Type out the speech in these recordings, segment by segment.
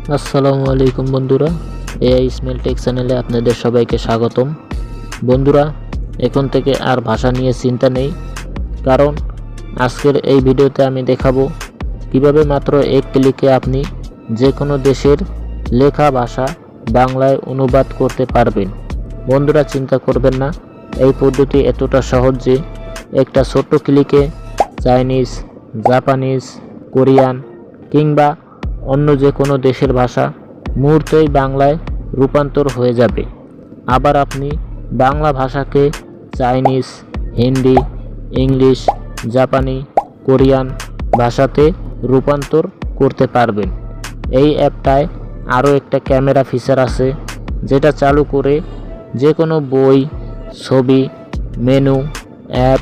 আসসালামু আলাইকুম বন্ধুরা, এআই স্মেল টেক চ্যানেলে আপনাদের সবাইকে স্বাগতম। বন্ধুরা, এখন থেকে আর ভাষা নিয়ে চিন্তা নেই, কারণ আজকের এই ভিডিওতে আমি দেখাবো কিভাবে মাত্র এক ক্লিকে আপনি যে কোনো দেশের লেখা ভাষা বাংলায় অনুবাদ করতে পারবেন। বন্ধুরা, চিন্তা করবেন না, এই পদ্ধতি এতটা সহজ যে একটা ছোট্ট ক্লিকে চাইনিজ, জাপানিজ, কোরিয়ান কিংবা অন্য যে কোনো দেশের ভাষা মুহূর্তেই বাংলায় রূপান্তর হয়ে যাবে। আবার আপনি বাংলা ভাষাকে চাইনিজ, হিন্দি, ইংলিশ, জাপানি, কোরিয়ান ভাষাতে রূপান্তর করতে পারবেন। এই অ্যাপটায় আরও একটা ক্যামেরা ফিচার আছে, যেটা চালু করে যে কোনো বই, ছবি, মেনু, অ্যাপ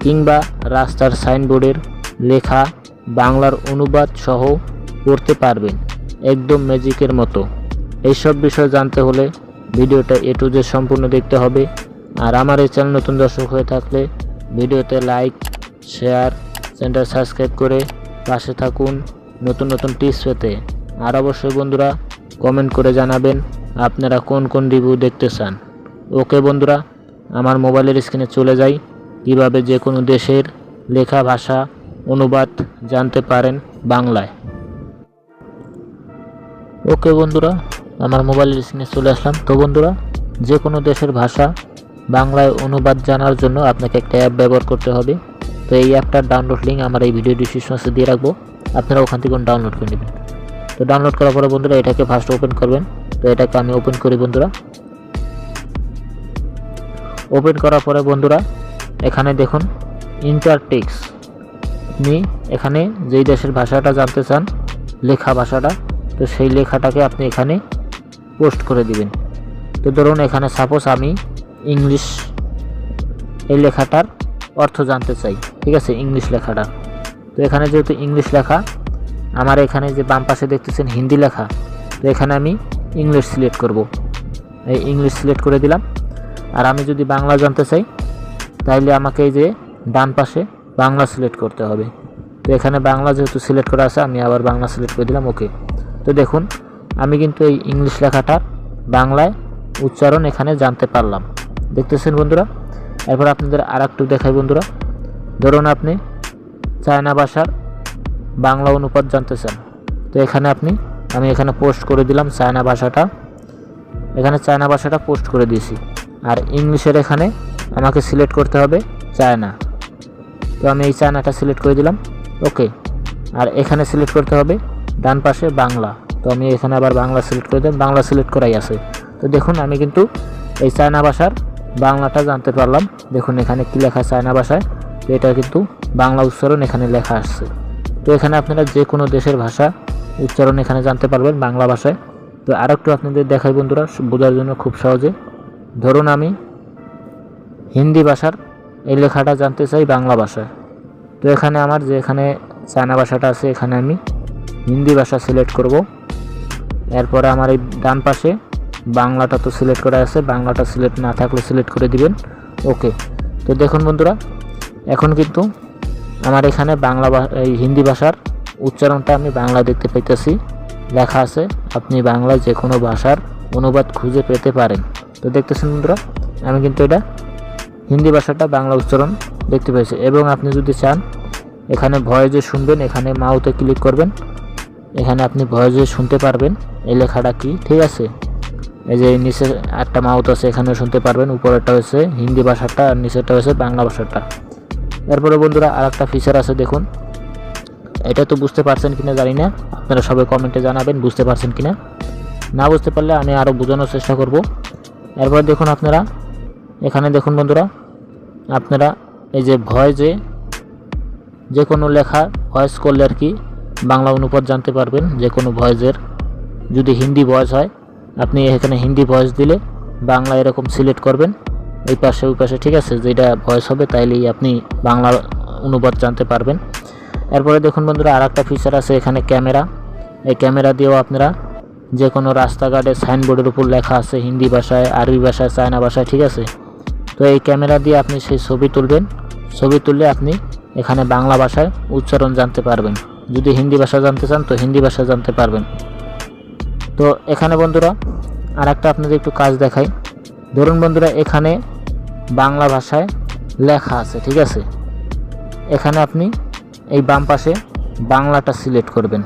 কিংবা রাস্তার সাইনবোর্ডের লেখা বাংলার অনুবাদ সহ করতে পারবেন, একদম ম্যাজিকের মতো। এইসব বিষয় জানতে হলে ভিডিওটা এ টু জেড সম্পূর্ণ দেখতে হবে। আর আমার এই চ্যানেল নতুন দর্শক হয়ে থাকলে ভিডিওতে লাইক, শেয়ার, চ্যানেলটা সাবস্ক্রাইব করে পাশে থাকুন নতুন নতুন টিপস পেতে। আর অবশ্যই বন্ধুরা, কমেন্ট করে জানাবেন আপনারা কোন কোন রিভিউ দেখতে চান। ওকে বন্ধুরা, আমার মোবাইলের স্ক্রিনে চলে যাই কীভাবে যে কোনো দেশের লেখা ভাষা অনুবাদ জানতে পারেন বাংলায়। ওকে বন্ধুরা, আমার মোবাইলের স্ক্রিনে চলে আসলাম। তো বন্ধুরা, যে কোনো দেশের ভাষা বাংলায় অনুবাদ জানার জন্য আপনাকে একটা অ্যাপ ব্যবহার করতে হবে। তো এই অ্যাপটার ডাউনলোড লিঙ্ক আমার এই ভিডিও ডিসক্রিপশনে দিয়ে রাখবো, আপনারা ওখান থেকে ডাউনলোড করে নেবেন। তো ডাউনলোড করার পরে বন্ধুরা এটাকে ফার্স্ট ওপেন করবেন। তো এটাকে আমি ওপেন করি বন্ধুরা। ওপেন করার পরে বন্ধুরা এখানে দেখুন ইন্টার টেক্সট, আপনি এখানে যেই দেশের ভাষাটা জানতে চান লেখা ভাষাটা, তো সেই লেখাটাকে আপনি এখানে পোস্ট করে দিবেন। তো ধরুন এখানে সাপোজ আমি ইংলিশ এই লেখাটার অর্থ জানতে চাই, ঠিক আছে, ইংলিশ লেখাটা। তো এখানে যেহেতু ইংলিশ লেখা, আমার এখানে যে বাম পাশে দেখতেছেন হিন্দি লেখা, তো এখানে আমি ইংলিশ সিলেক্ট করব। এই ইংলিশ সিলেক্ট করে দিলাম। আর আমি যদি বাংলা জানতে চাই তাহলে আমাকে এই যে ডান পাশে বাংলা সিলেক্ট করতে হবে। তো এখানে বাংলা যেহেতু সিলেক্ট করা আছে, আমি আবার বাংলা সিলেক্ট করে দিলাম। ওকে, তো দেখুন আমি কিন্তু এই ইংলিশ লেখাটার বাংলায় উচ্চারণ এখানে জানতে পারলাম, দেখতেছেন বন্ধুরা। এরপর আপনাদের আর একটু দেখাই বন্ধুরা। ধরুন আপনি চায়না ভাষার বাংলা অনুপাত জানতে চান, তো এখানে আমি এখানে পোস্ট করে দিলাম চায়না ভাষাটা, এখানে চায়না ভাষাটা পোস্ট করে দিয়েছি। আর ইংলিশের এখানে আমাকে সিলেক্ট করতে হবে চায়না, তো আমি এই চায়নাটা সিলেক্ট করে দিলাম। ওকে, আর এখানে সিলেক্ট করতে হবে ডান পাশে বাংলা, তো আমি এখানে আবার বাংলা সিলেক্ট করে দিলাম। বাংলা সিলেক্ট করাই আছে। তো দেখুন আমি কিন্তু এই চায়না ভাষার বাংলাটা জানতে পারলাম। দেখুন এখানে কি লেখা চায়না ভাষায়, তো এটা কিন্তু বাংলা উচ্চারণ এখানে লেখা আসছে। তো এখানে আপনারা যে কোনো দেশের ভাষা উচ্চারণ এখানে জানতে পারবেন বাংলা ভাষায়। তো আর একটু আপনাদের দেখাই বন্ধুরা বোঝার জন্য খুব সহজে। ধরুন আমি হিন্দি ভাষার এই লেখাটা জানতে চাই বাংলা ভাষায়, তো এখানে আমার যে এখানে চায়না ভাষাটা আছে এখানে আমি হিন্দি ভাষা সিলেক্ট করব। এরপরে আমার এই ডান পাশে বাংলাটা তো সিলেক্ট করা আছে, বাংলাটা সিলেক্ট না থাকলে সিলেক্ট করে দিবেন। ওকে, তো দেখুন বন্ধুরা এখন কিন্তু আমার এখানে এই হিন্দি ভাষার উচ্চারণটা আমি বাংলা দেখতে পাইতেছি, লেখা আছে আপনি বাংলায় যে কোনো ভাষার অনুবাদ খুঁজে পেতে পারেন। তো দেখতেছেন বন্ধুরা আমি কিন্তু এটা হিন্দি ভাষাটা বাংলা উচ্চারণ দেখতে পেয়েছি। এবং আপনি যদি চান এখানে ভয়েসে শুনবেন, এখানে মাউথে ক্লিক করবেন, এখানে আপনি ভয়েসে শুনতে পারবেন এই লেখাটা কি, ঠিক আছে। এই যে নিচে একটা মাউথ আছে, এখানে শুনতে পারবেন। উপরেরটা হচ্ছে হিন্দি ভাষাটা আর নিচেরটা হচ্ছে বাংলা ভাষাটা। এরপরে বন্ধুরা আর একটা ফিচার আছে, দেখুন এটা তো বুঝতে পারছেন কিনা জানি না, আপনারা সবাই কমেন্টে জানাবেন বুঝতে পারছেন কিনা। না বুঝতে পারলে আমি আরও বোঝানোর চেষ্টা করব। এরপর দেখুন আপনারা এখানে দেখুন বন্ধুরা, আপনারা এই যে ভয়েসে যে কোনো লেখা ভয়েস করলে আর কি বাংলা অনুপাত জানতে পারবেন। যে কোনো ভয়েসের যদি হিন্দি ভয়েস হয়, আপনি এখানে হিন্দি ভয়েস দিলে বাংলা এরকম সিলেক্ট করবেন এই পাশে ওই পাশে, ঠিক আছে, যেটা ভয়েস হবে তাইলেই আপনি বাংলা অনুবাদ জানতে পারবেন। এরপরে দেখুন বন্ধুরা আর একটা ফিচার আছে এখানে ক্যামেরা। এই ক্যামেরা দিয়েও আপনারা যে কোনো রাস্তাঘাটে সাইনবোর্ডের উপর লেখা আছে হিন্দি ভাষায়, আরবি ভাষায়, চায়না ভাষায়, ঠিক আছে। তো এই ক্যামেরা দিয়ে আপনি সেই ছবি তুলবেন, ছবি তুললে আপনি এখানে বাংলা ভাষায় উচ্চারণ জানতে পারবেন। যদি হিন্দি ভাষা জানতে চান তো হিন্দি ভাষা জানতে পারবেন। তো এখানে বন্ধুরা আর একটা আপনাদের একটু কাজ দেখাই। ধরুন বন্ধুরা এখানে বাংলা ভাষায় লেখা আছে, ঠিক আছে। এখানে আপনি এই বাম পাশে বাংলাটা সিলেক্ট করবেন।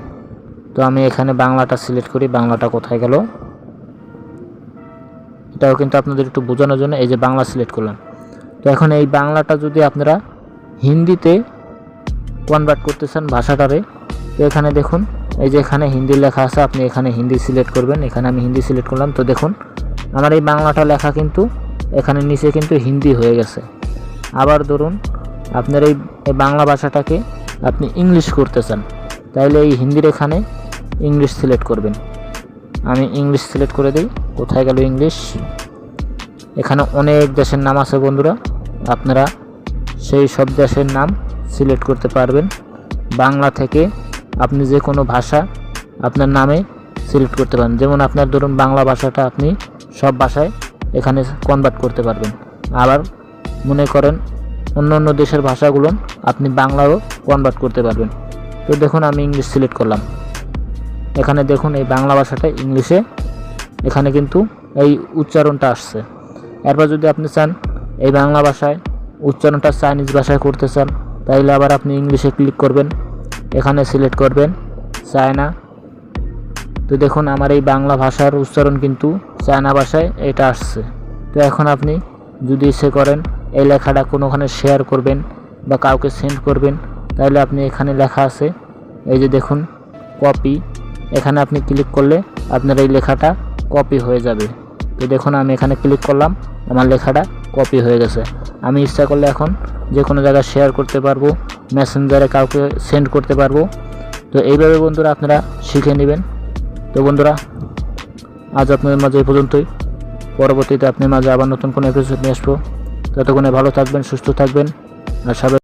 তো আমি এখানে বাংলাটা সিলেক্ট করি। বাংলাটা কোথায় গেল? এটাও কিন্তু আপনাদের একটু বোঝানোর জন্য এই যে বাংলা সিলেক্ট করলাম। তো এখন এই বাংলাটা যদি আপনারা হিন্দিতে কনভার্ট করতে চান ভাষাটারে, তো এখানে দেখুন এই যে এখানে হিন্দি লেখা আছে, আপনি এখানে হিন্দি সিলেক্ট করবেন। এখানে আমি হিন্দি সিলেক্ট করলাম। তো দেখুন আমার এই বাংলাটা লেখা কিন্তু এখানে নিচে কিন্তু হিন্দি হয়ে গেছে। আবার ধরুন আপনার এই বাংলা ভাষাটাকে আপনি ইংলিশ করতে চান, তাইলে এই হিন্দির এখানে ইংলিশ সিলেক্ট করবেন। আমি ইংলিশ সিলেক্ট করে দিই। কোথায় গেল ইংলিশ? এখানে অনেক দেশের নাম আছে বন্ধুরা, আপনারা সেই সব দেশের নাম সিলেক্ট করতে পারবেন। বাংলা থেকে আপনি যে কোনো ভাষা আপনার নামে সিলেক্ট করতে পারেন। যেমন আপনার ধরুন বাংলা ভাষাটা আপনি সব ভাষায় এখানে কনভার্ট করতে পারবেন। আবার মনে করেন অন্য অন্য দেশের ভাষাগুলো আপনি বাংলাও কনভার্ট করতে পারবেন। তো দেখুন আমি ইংলিশ সিলেক্ট করলাম। এখানে দেখুন এই বাংলা ভাষাটা ইংলিশে এখানে কিন্তু এই উচ্চারণটা আসছে। এরপর যদি আপনি চান এই বাংলা ভাষায় উচ্চারণটা চাইনিজ ভাষায় করতে চান, তাইলে আবার আপনি ইংলিশে ক্লিক করবেন, এখানে সিলেক্ট করবেন চায়না। তো দেখুন আমার এই বাংলা ভাষার উচ্চারণ কিন্তু চায়না ভাষায় এটা আসছে। তো এখন আপনি যদি ইচ্ছে করেন এই লেখাটা কোনোখানে শেয়ার করবেন বা কাউকে সেন্ড করবেন, তাহলে আপনি এখানে লেখা আছে এই যে দেখুন কপি, এখানে আপনি ক্লিক করলে আপনার এই লেখাটা কপি হয়ে যাবে। তো দেখুন আমি এখানে ক্লিক করলাম, আমার লেখাটা কপি হয়ে গেছে। আমি ইচ্ছা করলে এখন যে কোনো জায়গায় শেয়ার করতে পারবো, মেসেঞ্জারে কাউকে সেন্ড করতে পারবো। তো এইভাবে বন্ধুরা আপনারা শিখে নেবেন। তো বন্ধুরা আজ আপনাদের মাঝে এই পর্যন্তই। পরবর্তীতে আপনার মাঝে আবার নতুন কোনো এপিসোড নিয়ে আসবো। ততক্ষণে ভালো থাকবেন, সুস্থ থাকবেন আর সবাই